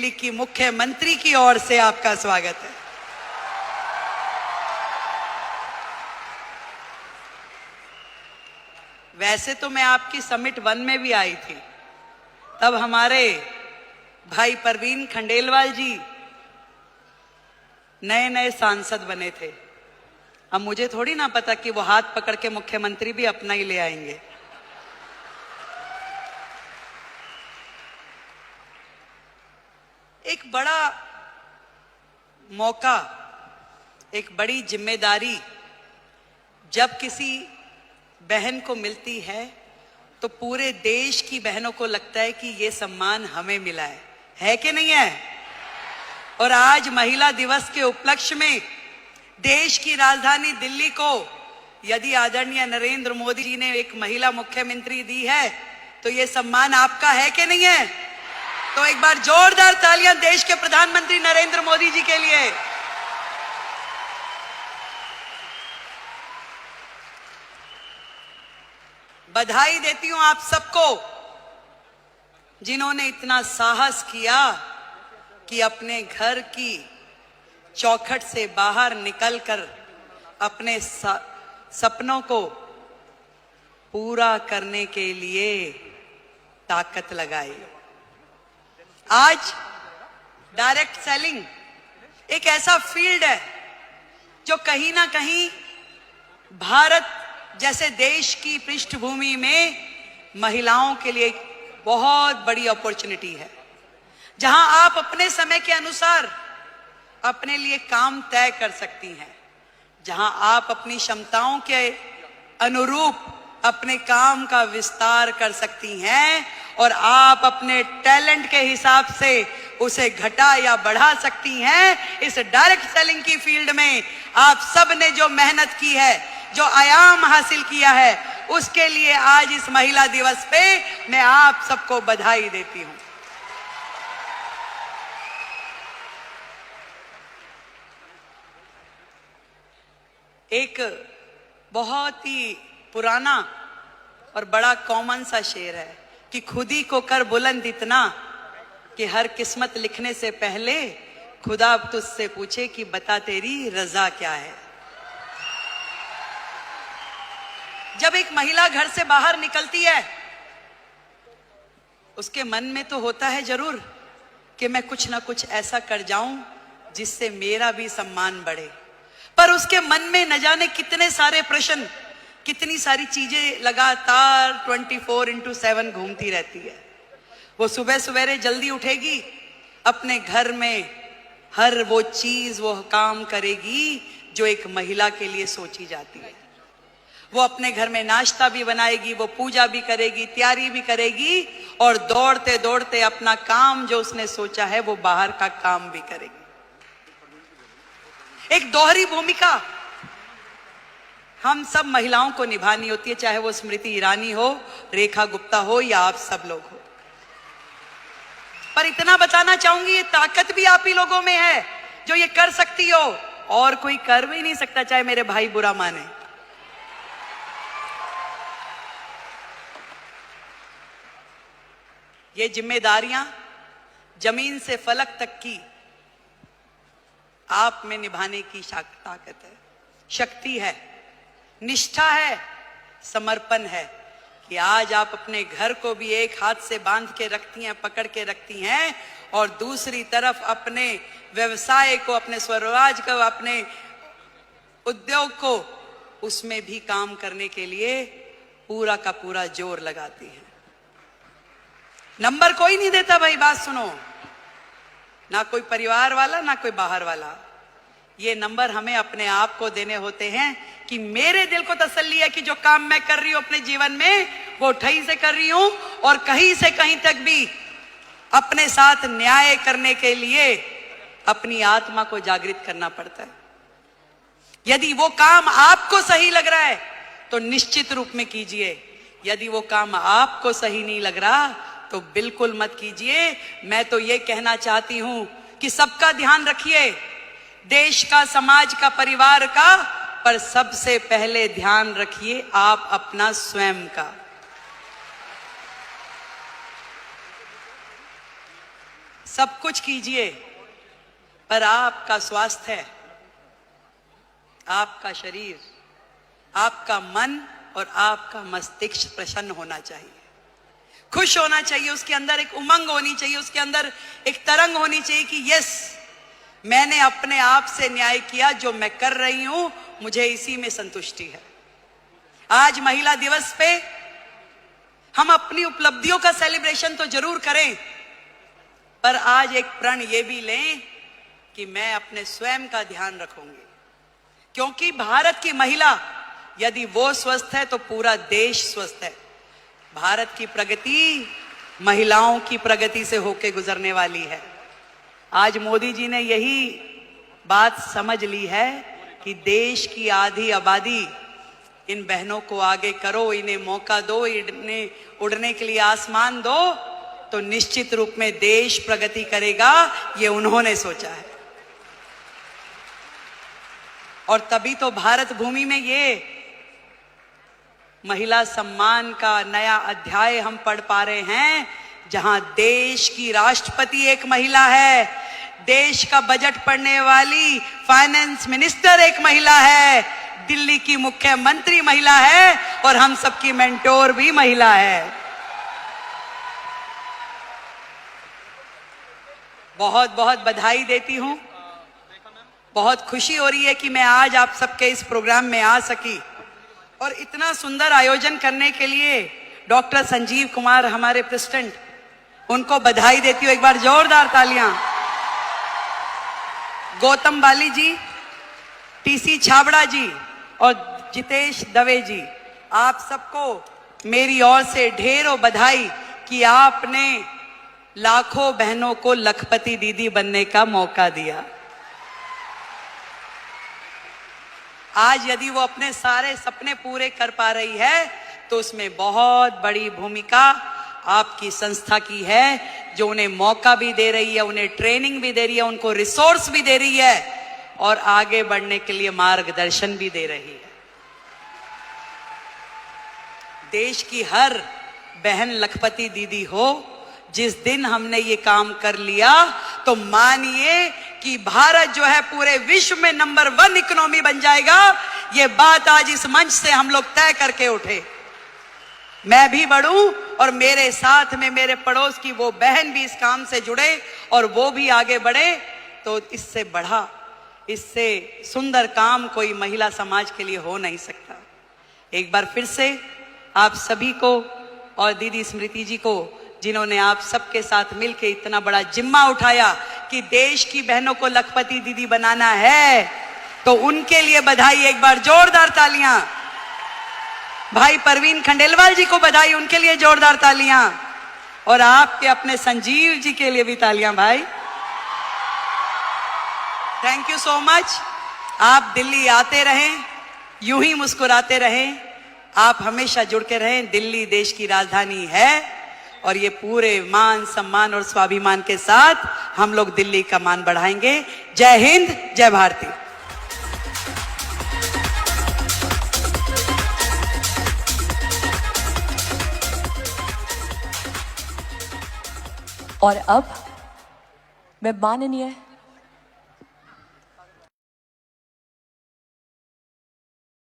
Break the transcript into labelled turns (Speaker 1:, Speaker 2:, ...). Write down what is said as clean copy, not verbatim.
Speaker 1: दिल्ली की मुख्यमंत्री की ओर से आपका स्वागत है। वैसे तो मैं आपकी समिट 1 में भी आई थी, तब हमारे भाई परवीन खंडेलवाल जी नए नए सांसद बने थे। अब मुझे थोड़ी ना पता कि वो हाथ पकड़ के मुख्यमंत्री भी अपना ही ले आएंगे। एक बड़ा मौका, एक बड़ी जिम्मेदारी जब किसी बहन को मिलती है तो पूरे देश की बहनों को लगता है कि ये सम्मान हमें मिला है कि नहीं है? और आज महिला दिवस के उपलक्ष्य में देश की राजधानी दिल्ली को यदि आदरणीय नरेंद्र मोदी जी ने एक महिला मुख्यमंत्री दी है तो ये सम्मान आपका है कि नहीं है? तो एक बार जोरदार तालियां देश के प्रधानमंत्री नरेंद्र मोदी जी के लिए। बधाई देती हूं आप सबको जिन्होंने इतना साहस किया कि अपने घर की चौखट से बाहर निकलकर अपने सपनों को पूरा करने के लिए ताकत लगाई। आज डायरेक्ट सेलिंग एक ऐसा फील्ड है जो कहीं ना कहीं भारत जैसे देश की पृष्ठभूमि में महिलाओं के लिए एक बहुत बड़ी अपॉर्चुनिटी है, जहां आप अपने समय के अनुसार अपने लिए काम तय कर सकती हैं, जहां आप अपनी क्षमताओं के अनुरूप अपने काम का विस्तार कर सकती हैं और आप अपने टैलेंट के हिसाब से उसे घटा या बढ़ा सकती हैं। इस डायरेक्ट सेलिंग की फील्ड में आप सब ने जो मेहनत की है, जो आयाम हासिल किया है, उसके लिए आज इस महिला दिवस पे मैं आप सबको बधाई देती हूं। एक बहुत ही पुराना और बड़ा कॉमन सा शेर है कि खुद ही को कर बुलंद इतना कि हर किस्मत लिखने से पहले खुदा तुझसे पूछे कि बता तेरी रजा क्या है। जब एक महिला घर से बाहर निकलती है उसके मन में तो होता है जरूर कि मैं कुछ ना कुछ ऐसा कर जाऊं जिससे मेरा भी सम्मान बढ़े, पर उसके मन में न जाने कितने सारे प्रश्न, कितनी सारी चीजें लगातार 24/7 घूमती रहती है। वो सुबह सवेरे जल्दी उठेगी, अपने घर में हर वो चीज वो काम करेगी जो एक महिला के लिए सोची जाती है। वो अपने घर में नाश्ता भी बनाएगी, वो पूजा भी करेगी, तैयारी भी करेगी और दौड़ते दौड़ते अपना काम जो उसने सोचा है वो बाहर का काम भी करेगी। एक दोहरी भूमिका हम सब महिलाओं को निभानी होती है, चाहे वो स्मृति ईरानी हो, रेखा गुप्ता हो या आप सब लोग हो। पर इतना बताना चाहूंगी, ये ताकत भी आप ही लोगों में है जो ये कर सकती हो, और कोई कर भी नहीं सकता, चाहे मेरे भाई बुरा माने। ये जिम्मेदारियां जमीन से फलक तक की आप में निभाने की ताकत है, शक्ति है, निष्ठा है, समर्पण है कि आज आप अपने घर को भी एक हाथ से बांध के रखती हैं, पकड़ के रखती हैं, और दूसरी तरफ अपने व्यवसाय को, अपने स्वरोजगार को, अपने उद्योग को, उसमें भी काम करने के लिए पूरा का पूरा जोर लगाती हैं। नंबर कोई नहीं देता भाई, बात सुनो, ना कोई परिवार वाला ना कोई बाहर वाला। ये नंबर हमें अपने आप को देने होते हैं कि मेरे दिल को तसल्ली है कि जो काम मैं कर रही हूं अपने जीवन में वो ठही से कर रही हूं, और कहीं से कहीं तक भी अपने साथ न्याय करने के लिए अपनी आत्मा को जागृत करना पड़ता है। यदि वो काम आपको सही लग रहा है तो निश्चित रूप में कीजिए, यदि वो काम आपको सही नहीं लग रहा तो बिल्कुल मत कीजिए। मैं तो ये कहना चाहती हूं कि सबका ध्यान रखिए, देश का, समाज का, परिवार का, पर सबसे पहले ध्यान रखिए आप अपना स्वयं का। सब कुछ कीजिए, पर आपका स्वास्थ्य, आपका शरीर, आपका मन और आपका मस्तिष्क प्रसन्न होना चाहिए, खुश होना चाहिए, उसके अंदर एक उमंग होनी चाहिए, उसके अंदर एक तरंग होनी चाहिए कि यस, मैंने अपने आप से न्याय किया, जो मैं कर रही हूं मुझे इसी में संतुष्टि है। आज महिला दिवस पे हम अपनी उपलब्धियों का सेलिब्रेशन तो जरूर करें, पर आज एक प्रण ये भी लें कि मैं अपने स्वयं का ध्यान रखूंगी, क्योंकि भारत की महिला यदि वो स्वस्थ है तो पूरा देश स्वस्थ है। भारत की प्रगति महिलाओं की प्रगति से होकर गुजरने वाली है। आज मोदी जी ने यही बात समझ ली है कि देश की आधी आबादी, इन बहनों को आगे करो, इन्हें मौका दो, इन्हें उड़ने के लिए आसमान दो, तो निश्चित रूप में देश प्रगति करेगा। ये उन्होंने सोचा है, और तभी तो भारत भूमि में ये महिला सम्मान का नया अध्याय हम पढ़ पा रहे हैं, जहां देश की राष्ट्रपति एक महिला है, देश का बजट पढ़ने वाली फाइनेंस मिनिस्टर एक महिला है, दिल्ली की मुख्यमंत्री महिला है, और हम सबकी मेंटोर भी महिला है। बहुत बहुत बधाई देती हूं, बहुत खुशी हो रही है कि मैं आज आप सबके इस प्रोग्राम में आ सकी, और इतना सुंदर आयोजन करने के लिए डॉक्टर संजीव कुमार हमारे प्रेसिडेंट, उनको बधाई देती हूं, एक बार जोरदार तालियां। गौतम बाली जी, टीसी छाबड़ा जी और जितेश दवे जी, आप सबको मेरी ओर से ढेरों बधाई कि आपने लाखों बहनों को लखपति दीदी बनने का मौका दिया। आज यदि वो अपने सारे सपने पूरे कर पा रही है तो उसमें बहुत बड़ी भूमिका आपकी संस्था की है, जो उन्हें मौका भी दे रही है, उन्हें ट्रेनिंग भी दे रही है, उनको रिसोर्स भी दे रही है, और आगे बढ़ने के लिए मार्गदर्शन भी दे रही है। देश की हर बहन लखपति दीदी हो। जिस दिन हमने ये काम कर लिया तो मानिए कि भारत जो है पूरे विश्व में नंबर 1 इकोनॉमी बन जाएगा। ये बात आज इस मंच से हम लोग तय करके उठे। मैं भी बढ़ूं और मेरे साथ में मेरे पड़ोस की वो बहन भी इस काम से जुड़े और वो भी आगे बढ़े, तो इससे बढ़ा, इससे सुंदर काम कोई महिला समाज के लिए हो नहीं सकता। एक बार फिर से आप सभी को और दीदी स्मृति जी को, जिन्होंने आप सबके साथ मिलकर इतना बड़ा जिम्मा उठाया कि देश की बहनों को लखपति दीदी बनाना है, तो उनके लिए बधाई। एक बार जोरदार तालियां। भाई परवीन खंडेलवाल जी को बधाई, उनके लिए जोरदार तालियां। और आपके अपने संजीव जी के लिए भी तालियां भाई। Thank you so much. आप दिल्ली आते रहें, यूं ही मुस्कुराते रहें, आप हमेशा जुड़ के रहें। दिल्ली देश की राजधानी है और ये पूरे मान सम्मान और स्वाभिमान के साथ हम लोग दिल्ली का मान बढ़ाएंगे। जय हिंद, जय भारती।
Speaker 2: और अब मैं माननीय